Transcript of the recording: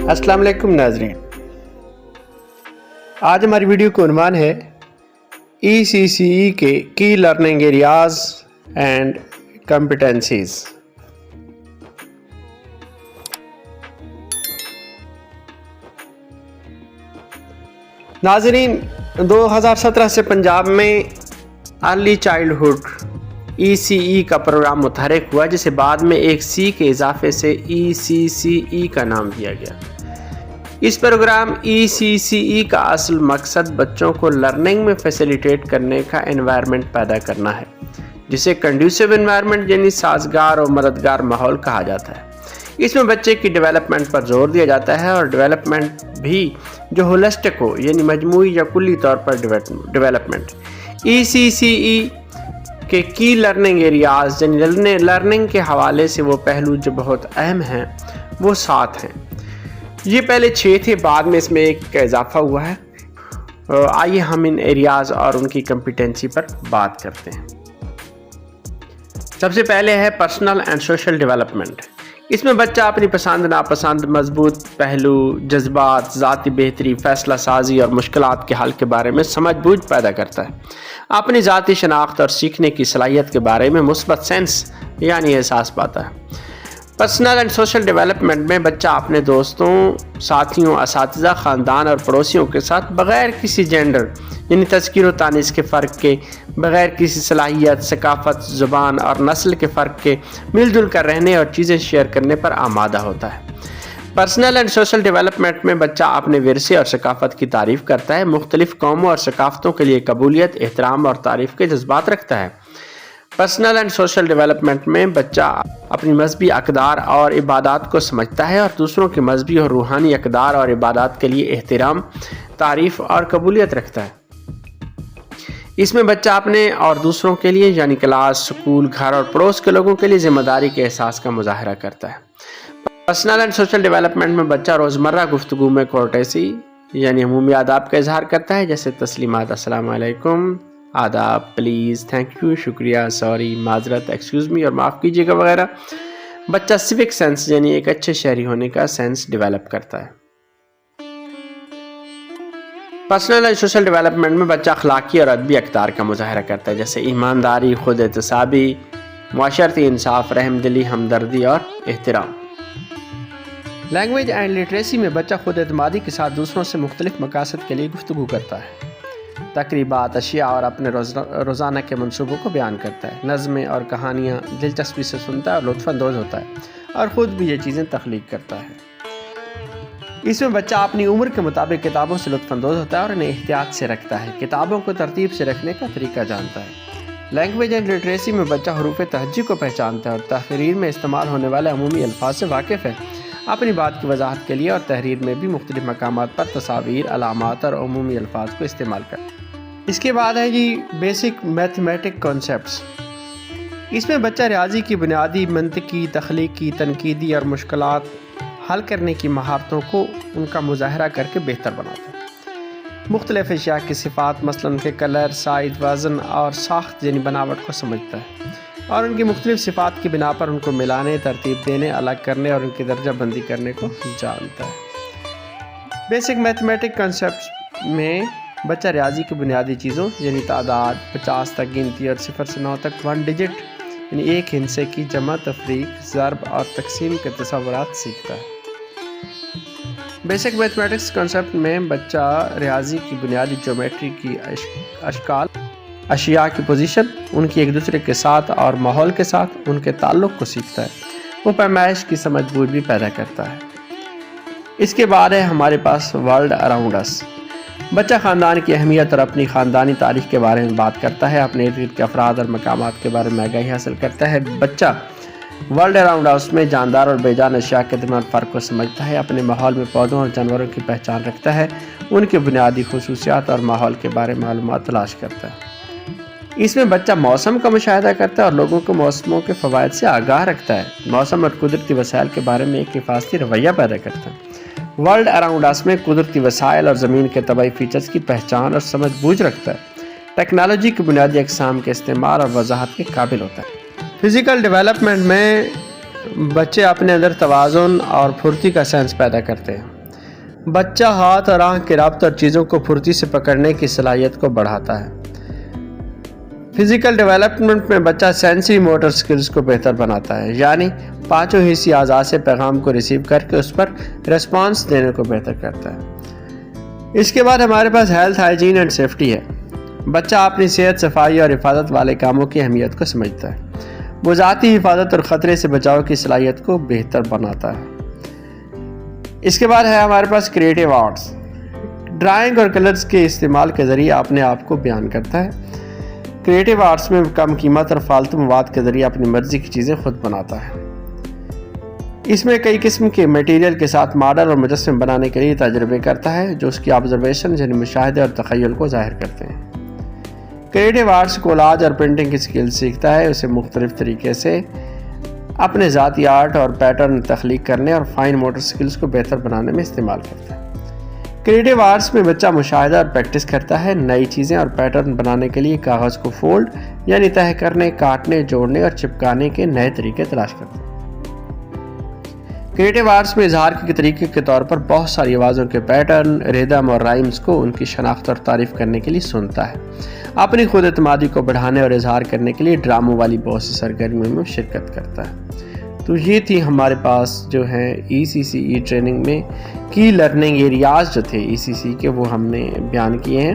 السلام علیکم ناظرین، آج ہماری ویڈیو کا عنوان ہے ECCE کے کی لرننگ ایریاز اینڈ کمپیٹنسیز۔ ناظرین، 2017 سے پنجاب میں ارلی چائلڈہڈ ECE کا پروگرام متحرک ہوا، جسے بعد میں ایک سی کے اضافے سے ECCE کا نام دیا گیا۔ اس پروگرام ECCE کا اصل مقصد بچوں کو لرننگ میں فیسیلیٹیٹ کرنے کا انوائرمنٹ پیدا کرنا ہے، جسے کنڈیوسیو انوائرمنٹ یعنی سازگار اور مددگار ماحول کہا جاتا ہے۔ اس میں بچے کی ڈیولپمنٹ پر زور دیا جاتا ہے، اور ڈیولپمنٹ بھی جو ہولسٹک ہو، یعنی مجموعی یا کلی طور پر ڈیولپمنٹ۔ ECCE کے کی لرننگ ایریاز یعنی لرننگ کے حوالے سے وہ پہلو جو بہت اہم ہیں وہ 7 ہیں۔ یہ پہلے 6 تھے، بعد میں اس میں ایک کا اضافہ ہوا ہے۔ آئیے ہم ان ایریاز اور ان کی کمپیٹنسی پر بات کرتے ہیں۔ سب سے پہلے ہے پرسنل اینڈ سوشل ڈیولپمنٹ۔ اس میں بچہ اپنی پسند ناپسند، مضبوط پہلو، جذبات، ذاتی بہتری، فیصلہ سازی اور مشکلات کے حل کے بارے میں سمجھ بوجھ پیدا کرتا ہے۔ اپنی ذاتی شناخت اور سیکھنے کی صلاحیت کے بارے میں مثبت سینس یعنی احساس پاتا ہے۔ پرسنل اینڈ سوشل ڈیولپمنٹ میں بچہ اپنے دوستوں، ساتھیوں، اساتذہ، خاندان اور پڑوسیوں کے ساتھ بغیر کسی جینڈر یعنی تذکیر و تانیث کے فرق کے، بغیر کسی صلاحیت، ثقافت، زبان اور نسل کے فرق کے مل جل کر رہنے اور چیزیں شیئر کرنے پر آمادہ ہوتا ہے۔ پرسنل اینڈ سوشل ڈیولپمنٹ میں بچہ اپنے ورثے اور ثقافت کی تعریف کرتا ہے، مختلف قوموں اور ثقافتوں کے لیے قبولیت، احترام اور تعریف کے جذبات رکھتا ہے۔ پرسنل اینڈ سوشل ڈیولپمنٹ میں بچہ اپنی مذہبی اقدار اور عبادات کو سمجھتا ہے اور دوسروں کی مذہبی اور روحانی اقدار اور عبادات کے لیے احترام، تعریف اور قبولیت رکھتا ہے۔ اس میں بچہ اپنے اور دوسروں کے لیے یعنی کلاس، سکول، گھر اور پڑوس کے لوگوں کے لیے ذمہ داری کے احساس کا مظاہرہ کرتا ہے۔ پرسنل اینڈ سوشل ڈیولپمنٹ میں بچہ روزمرہ گفتگو میں کورٹیسی یعنی عمومی آداب کا اظہار کرتا ہے، جیسے تسلیمات، السلام علیکم، آداب، پلیز، تھینک یو، شکریہ، سوری، معذرت، ایکسکیوز می اور معاف کیجیے گا وغیرہ۔ بچہ سیوک سینس یعنی ایک اچھے شہری ہونے کا سینس ڈیولپ کرتا ہے۔ پرسنل اینڈ سوشل ڈیولپمنٹ میں بچہ اخلاقی اور ادبی اقدار کا مظاہرہ کرتا ہے، جیسے ایمانداری، خود احتسابی، معاشرتی انصاف، رحم دلی، ہمدردی اور احترام۔ لینگویج اینڈ لٹریسی میں بچہ خود اعتمادی کے ساتھ دوسروں سے مختلف مقاصد کے لیے گفتگو کرتا ہے، تقریبات، اشیاء اور اپنے روزانہ کے منصوبوں کو بیان کرتا ہے، نظمیں اور کہانیاں دلچسپی سے سنتا ہے اور لطف اندوز ہوتا ہے، اور خود بھی یہ چیزیں تخلیق کرتا ہے۔ اس میں بچہ اپنی عمر کے مطابق کتابوں سے لطف اندوز ہوتا ہے اور انہیں احتیاط سے رکھتا ہے، کتابوں کو ترتیب سے رکھنے کا طریقہ جانتا ہے۔ لینگویج اینڈ لٹریسی میں بچہ حروف تہجی کو پہچانتا ہے اور تحریر میں استعمال ہونے والے عمومی الفاظ سے واقف ہے، اپنی بات کی وضاحت کے لیے اور تحریر میں بھی مختلف مقامات پر تصاویر، علامات اور عمومی الفاظ کو استعمال کرتا ہے۔ اس کے بعد ہے بیسک میتھمیٹک کانسیپٹس۔ اس میں بچہ ریاضی کی بنیادی منطقی، تخلیقی، تنقیدی اور مشکلات حل کرنے کی مہارتوں کو ان کا مظاہرہ کر کے بہتر بناتا ہے۔ مختلف اشیاء کی صفات، مثلا ان کے کلر، سائز، وزن اور ساخت یعنی بناوٹ کو سمجھتا ہے، اور ان کی مختلف صفات کی بنا پر ان کو ملانے، ترتیب دینے، الگ کرنے اور ان کی درجہ بندی کرنے کو جانتا ہے۔ بیسک میتھمیٹک کانسیپٹس میں بچہ ریاضی کی بنیادی چیزوں یعنی تعداد، 50 تک گنتی اور 0 سے 9 تک 1 ڈیجٹ یعنی ایک ہندسے کی جمع، تفریق، ضرب اور تقسیم کے تصورات سیکھتا ہے۔ بیسک میتھمیٹکس کانسیپٹ میں بچہ ریاضی کی بنیادی جیومیٹری کی اشکال، اشیاء کی پوزیشن، ان کی ایک دوسرے کے ساتھ اور ماحول کے ساتھ ان کے تعلق کو سیکھتا ہے۔ وہ پیمائش کی سمجھ بوجھ بھی پیدا کرتا ہے۔ اس کے بعد ہے ہمارے پاس ورلڈ اراؤنڈ اس۔ بچہ خاندان کی اہمیت اور اپنی خاندانی تاریخ کے بارے میں بات کرتا ہے، اپنے ارد گرد کے افراد اور مقامات کے بارے میں آگاہی حاصل کرتا ہے۔ بچہ ورلڈ اراؤنڈ اس میں جاندار اور بے جان اشیاء کے درمیان فرق کو سمجھتا ہے، اپنے ماحول میں پودوں اور جانوروں کی پہچان رکھتا ہے، ان کی بنیادی خصوصیات اور ماحول کے بارے میں معلومات تلاش کرتا ہے۔ اس میں بچہ موسم کا مشاہدہ کرتا ہے اور لوگوں کو موسموں کے فوائد سے آگاہ رکھتا ہے، موسم اور قدرتی وسائل کے بارے میں ایک حفاظتی رویہ پیدا کرتا ہے۔ ورلڈ اراؤنڈ اس میں قدرتی وسائل اور زمین کے طبعی فیچرز کی پہچان اور سمجھ بوجھ رکھتا ہے، ٹیکنالوجی کی بنیادی اقسام کے استعمال اور وضاحت کے قابل ہوتا ہے۔ فزیکل ڈیولپمنٹ میں بچے اپنے اندر توازن اور پھرتی کا سینس پیدا کرتے ہیں۔ بچہ ہاتھ اور آنکھ کے رابطے اور چیزوں کو پھرتی سے پکڑنے کی صلاحیت کو بڑھاتا ہے۔ فزیکل ڈیولپمنٹ میں بچہ سینسری موٹر سکلز کو بہتر بناتا ہے، یعنی پانچوں حسی اعضاء سے پیغام کو ریسیو کر کے اس پر ریسپانس دینے کو بہتر کرتا ہے۔ اس کے بعد ہمارے پاس ہیلتھ، ہائیجین اینڈ سیفٹی ہے۔ بچہ اپنی صحت، صفائی اور حفاظت والے کاموں کی اہمیت کو سمجھتا ہے۔ وہ ذاتی حفاظت اور خطرے سے بچاؤ کی صلاحیت کو بہتر بناتا ہے۔ اس کے بعد ہے ہمارے پاس کریٹیو آرٹس۔ ڈرائنگ اور کلرز کے استعمال کے ذریعے اپنے آپ کو بیان کرتا ہے۔ کریٹیو آرٹس میں کم قیمت اور فالتو مواد کے ذریعے اپنی مرضی کی چیزیں خود بناتا ہے۔ اس میں کئی قسم کے میٹیریل کے ساتھ ماڈل اور مجسم بنانے کے لیے تجربے کرتا ہے جو اس کی آبزرویشن یعنی مشاہدے اور تخیل کو ظاہر کرتے ہیں۔ کریٹیو آرٹس کولاج اور پرنٹنگ کی سکل سیکھتا ہے، اسے مختلف طریقے سے اپنے ذاتی آرٹ اور پیٹرن تخلیق کرنے اور فائن موٹر سکلز کو بہتر بنانے میں استعمال کرتا ہے۔ کریٹیو آرٹس میں بچہ مشاہدہ اور پریکٹس کرتا ہے، نئی چیزیں اور پیٹرن بنانے کے لیے کاغذ کو فولڈ یعنی تہہ کرنے، کاٹنے، جوڑنے اور چپکانے کے نئے طریقے تلاش کرتا ہے۔ کریٹیو آرٹس میں اظہار کے طریقے کے طور پر بہت ساری آوازوں کے پیٹرن، ریدم اور رائمز کو ان کی شناخت اور تعریف کرنے کے لیے سنتا ہے۔ اپنی خود اعتمادی کو بڑھانے اور اظہار کرنے کے لیے ڈراموں والی بہت سی سرگرمیوں میں شرکت کرتا ہے۔ تو یہ تھی ہمارے پاس جو ہے ECCE ٹریننگ میں کی لرننگ ایریاز جو تھے ECC کے، وہ ہم نے بیان کیے ہیں۔